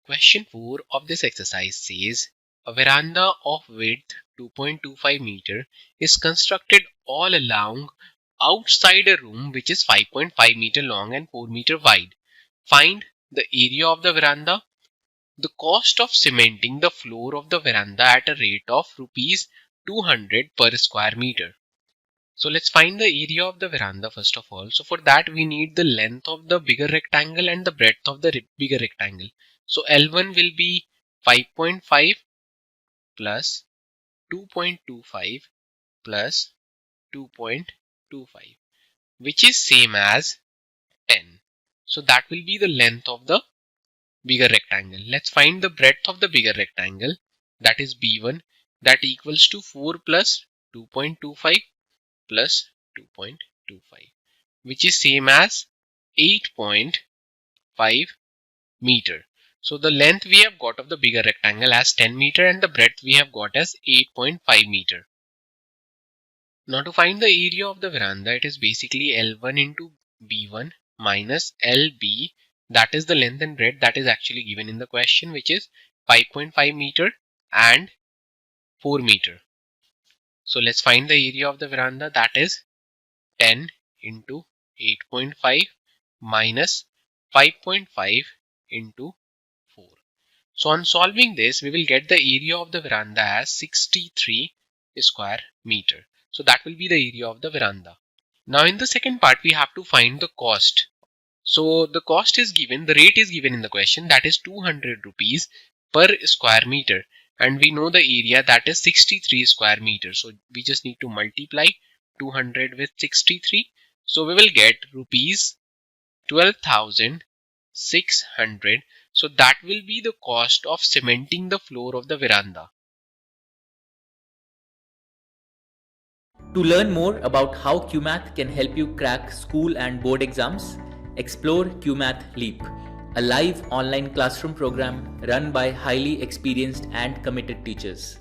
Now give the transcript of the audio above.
Question 4 of this exercise says a veranda of width 2.25 meter is constructed all along outside a room which is 5.5 meter long and 4 meter wide. Find the area of the veranda. The cost of cementing the floor of the veranda at a rate of rupees 200 per square meter. So let's find the area of the veranda first of all. So for that we need the length of the bigger rectangle and the breadth of the bigger rectangle. So L1 will be 5.5 plus 2.25 plus 2.25, which is same as 10. So that will be the length of the bigger rectangle. Let's find the breadth of the bigger rectangle, that is B1, that equals to 4 plus 2.25 plus 2.25, which is same as 8.5 meter. So the length we have got of the bigger rectangle as 10 meter and the breadth we have got as 8.5 meter. Now to find the area of the veranda, it is basically L1 into B1 minus LB, that is the length and breadth that is actually given in the question, which is 5.5 meter and 4 meter. So let's find the area of the veranda, that is 10 into 8.5 minus 5.5 into 4. So on solving this, we will get the area of the veranda as 63 square meter. So that will be the area of the veranda. Now in the second part, we have to find the cost. So the cost is given, the rate is given in the question, that is 200 rupees per square meter. And we know the area, that is 63 square meters. So we just need to multiply 200 with 63. So we will get rupees 12,600. So that will be the cost of cementing the floor of the veranda. To learn more about how QMath can help you crack school and board exams, explore QMath Leap, a live online classroom program run by highly experienced and committed teachers.